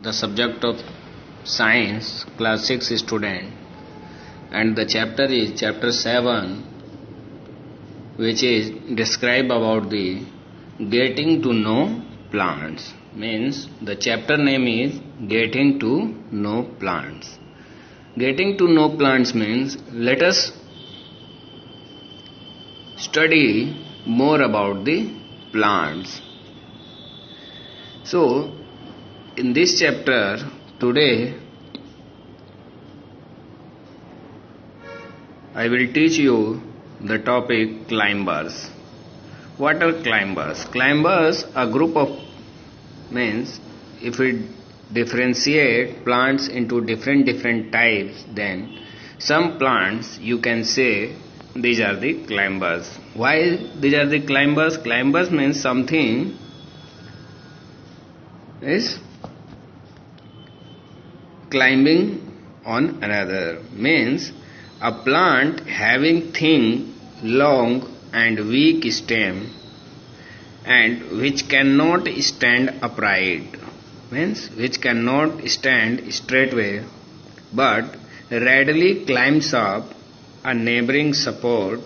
the subject of science, class 6 student, and the chapter is chapter 7, which is describe about the getting to know plants. Means the chapter name is getting to know plants. Getting to know plants means let us study more about the plants. So in this chapter today I will teach you the topic climbers. What are climbers? Climbers a group of means if we differentiate plants into different types, then some plants you can say these are the climbers. Why these are the climbers? Climbers means something is climbing on another, means a plant having thin, long and weak stem and which cannot stand upright, means which cannot stand straightway but readily climbs up a neighboring support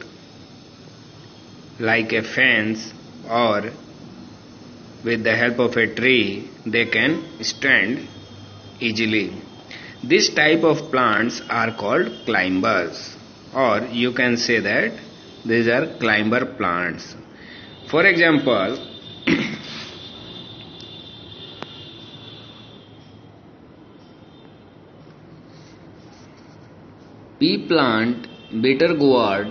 like a fence, or with the help of a tree they can stand easily. This type of plants are called climbers, or you can say that these are climber plants. For example, pea plant, bitter gourd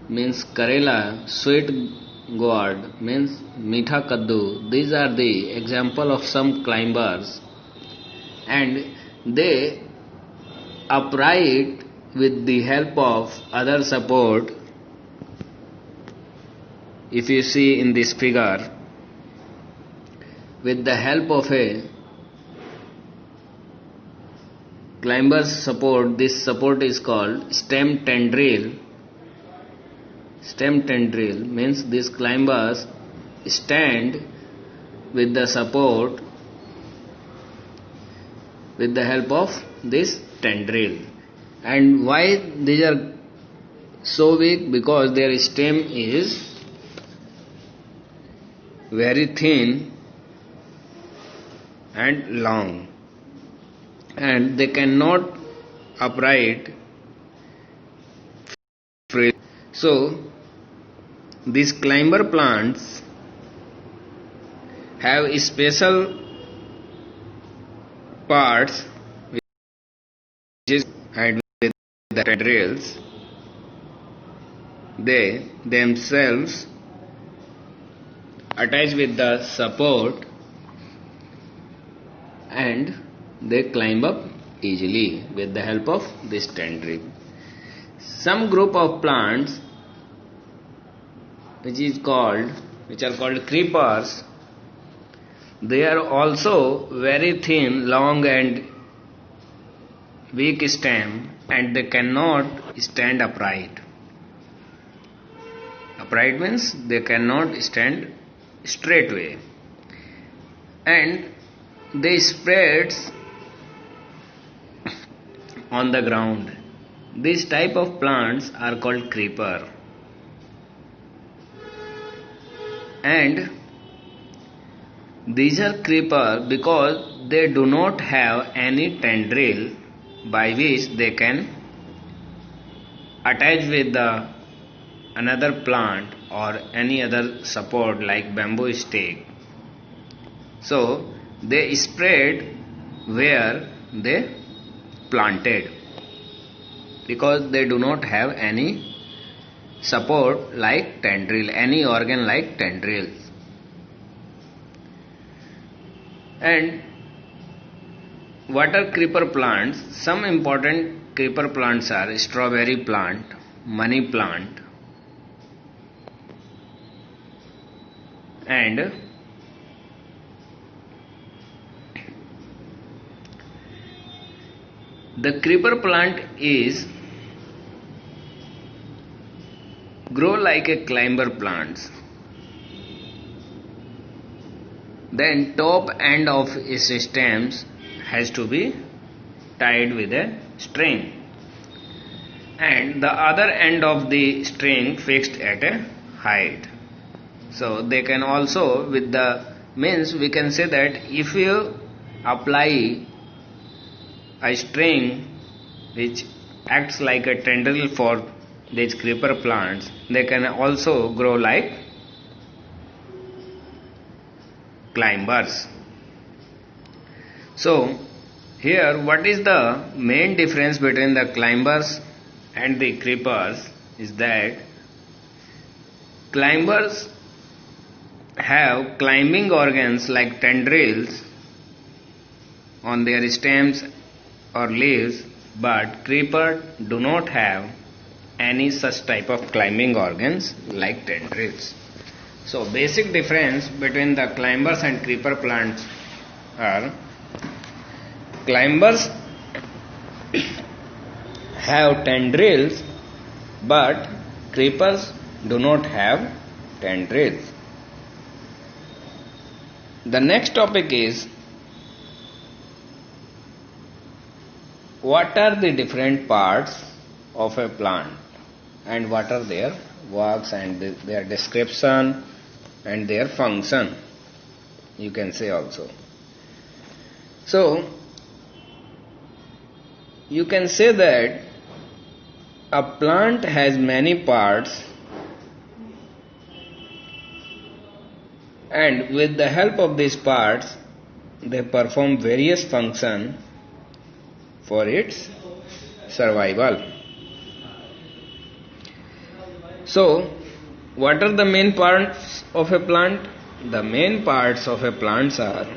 means karela, sweet gourd means meetha kaddu. These are the example of some climbers, and they upright with the help of other support. If you see in this figure, with the help of a climber's support, this support is called stem tendril. Stem tendril means these climbers stand with the support with the help of this tendril. And why these are so weak? Because their stem is very thin and long, and they cannot upright free. So these climber plants have special parts which is, and with the tendrils they themselves attach with the support and they climb up easily with the help of this tendril. Some group of plants which are called creepers, they are also very thin, long and weak stem, and they cannot stand upright. Upright means they cannot stand straightway, and they spread on the ground. This type of plants are called creeper, and these are creeper because they do not have any tendril by which they can attach with the another plant or any other support like bamboo stick. So they spread where they planted because they do not have any support like tendril, any organ like tendrils. And what are creeper plants? Some important creeper plants are strawberry plant, money plant, and the creeper plant is grow like a climber plants. then top end of its stems has to be tied with a string, and the other end of the string fixed at a height. So they can also, with the means, we can say that if you apply a string which acts like a tendril for these creeper plants, they can also grow like climbers. So here, what is the main difference between the climbers and the creepers is that climbers have climbing organs like tendrils on their stems or leaves, but creepers do not have any such type of climbing organs like tendrils. So basic difference between the climbers and creeper plants are: climbers have tendrils, but creepers do not have tendrils. The next topic is, what are the different parts of a plant and what are their works and their description and their function, you can say also. So you can say that a plant has many parts, and with the help of these parts they perform various functions for its survival. So what are the main parts of a plant? The main parts of a plant are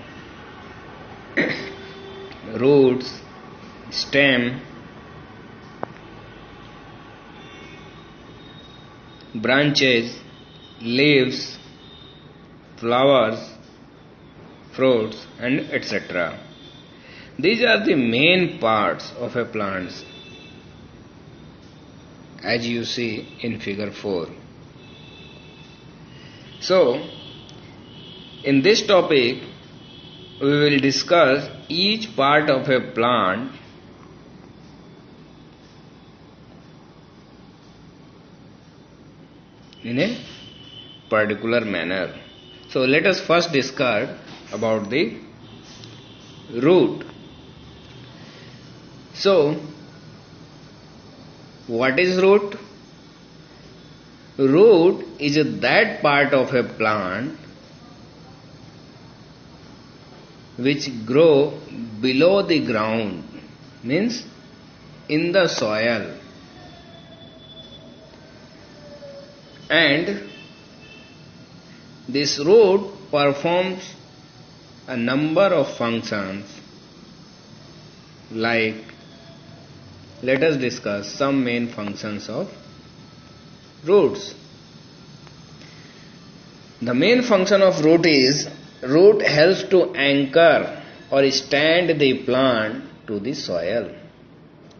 roots, stem, branches, leaves, flowers, fruits, and etc. These are the main parts of a plant, as you see in figure 4. So in this topic we will discuss each part of a plant in a particular manner. So let us first discuss about the root. So what is root? Root is that part of a plant which grow below the ground, means in the soil, and this root performs a number of functions. Like, let us discuss some main functions of roots. The main function of root is, root helps to anchor or stand the plant to the soil,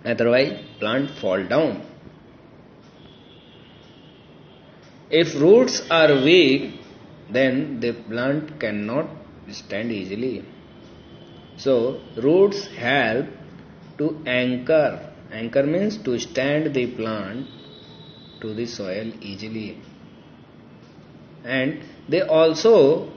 otherwise plant fall down. If roots are weak, then the plant cannot stand easily. So roots help to anchor. Anchor means to stand the plant to the soil easily. And they also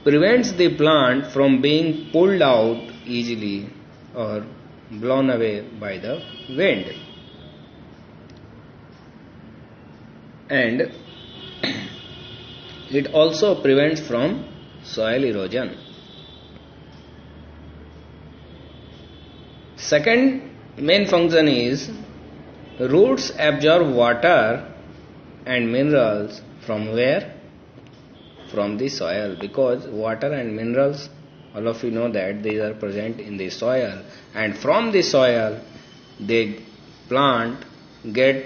prevents the plant from being pulled out easily or blown away by the wind. And it also prevents from soil erosion. Second main function is, roots absorb water and minerals from where? From the soil, because water and minerals, all of you know that these are present in the soil, and from the soil the plant get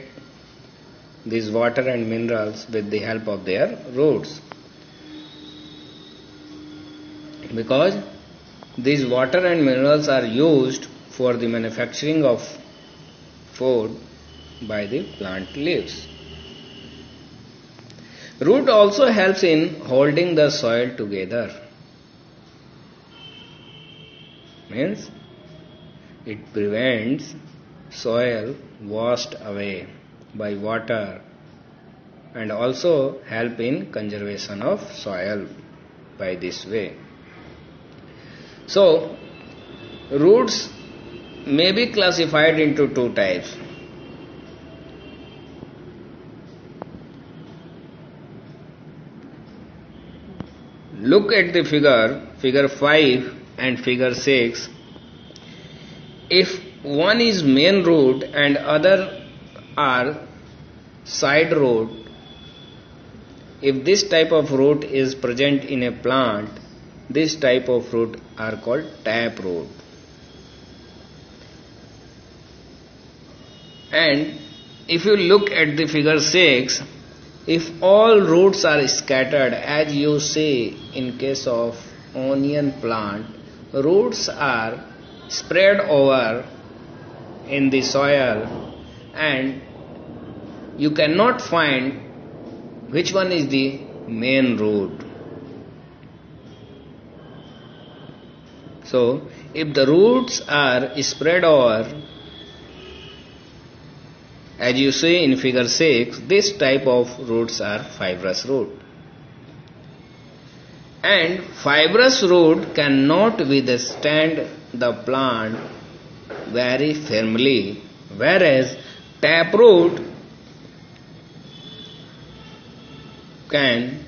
these water and minerals with the help of their roots, because these water and minerals are used for the manufacturing of food by the plant leaves. Root also helps in holding the soil together. Means it prevents soil washed away by water and also help in conservation of soil by this way. So roots may be classified into two types. Look at the figure 5 and figure 6. If one is main root and other are side root, if this type of root is present in a plant, this type of root are called taproot. And if you look at the figure 6, if all roots are scattered, as you see in case of onion plant, roots are spread over in the soil and you cannot find which one is the main root. So if the roots are spread over, as you see in figure 6, this type of roots are fibrous root. And fibrous root cannot withstand the plant very firmly, whereas taproot can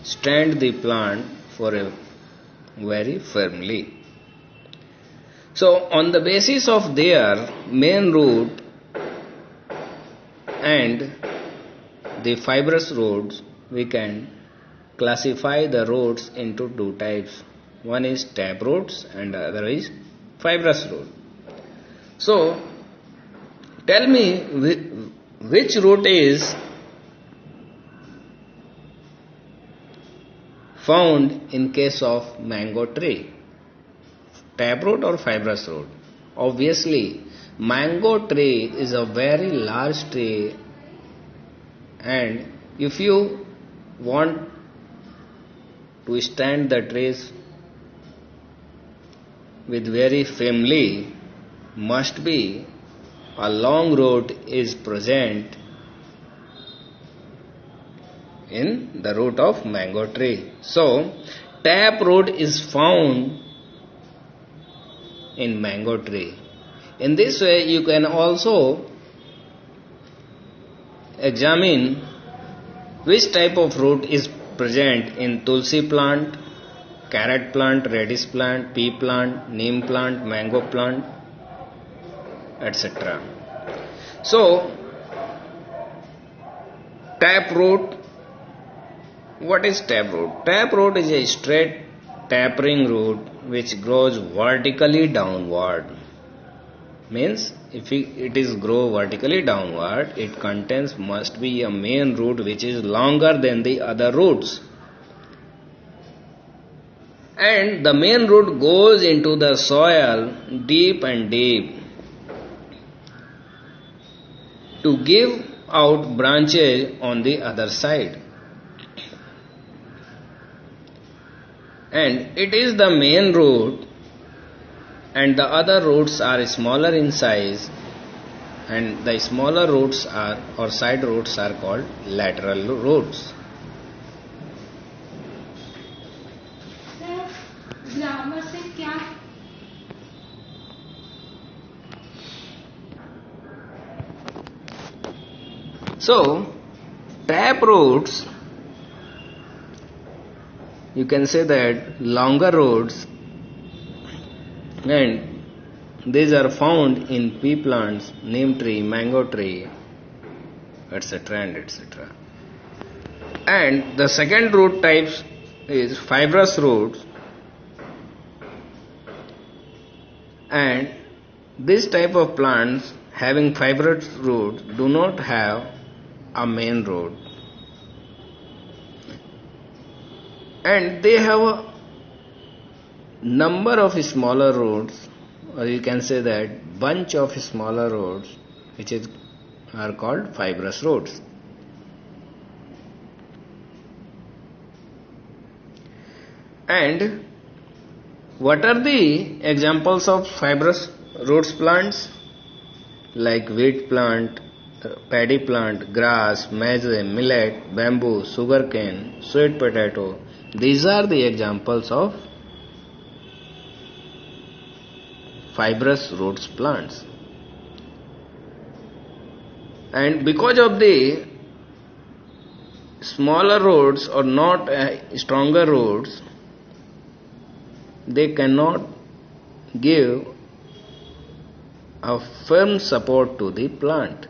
stand the plant for a very firmly. So on the basis of their main root and the fibrous roots, we can classify the roots into two types. One is taproots and the other is fibrous root. So tell me which root is found in case of mango tree, taproot or fibrous root? Obviously, mango tree is a very large tree, and if you want to stand the trees with very firmly, must be a long root is present in the root of mango tree. So taproot is found in mango tree. In this way you can also examine which type of root is present in tulsi plant, carrot plant, radish plant, pea plant, neem plant, mango plant, etc. So taproot, what is taproot? Taproot is a straight tapering root which grows vertically downward. Means if it is grow vertically downward, it contains must be a main root which is longer than the other roots. And the main root goes into the soil deep and deep to give out branches on the other side. And it is the main root and the other roots are smaller in size, and the smaller roots are or side roots are called lateral roots. Grammar से क्या So tap roots, you can say that longer roots, and these are found in pea plants, neem tree, mango tree, etc. and etc. And the second root types is fibrous roots, and this type of plants having fibrous roots do not have a main root, and they have a number of smaller roots, or you can say that bunch of smaller roots which are called fibrous roots. And what are the examples of fibrous roots plants? Like wheat plant, paddy plant, grass, maize, millet, bamboo, sugarcane, sweet potato. These are the examples of fibrous roots plants. And because of the smaller roots or not stronger roots, they cannot give a firm support to the plant.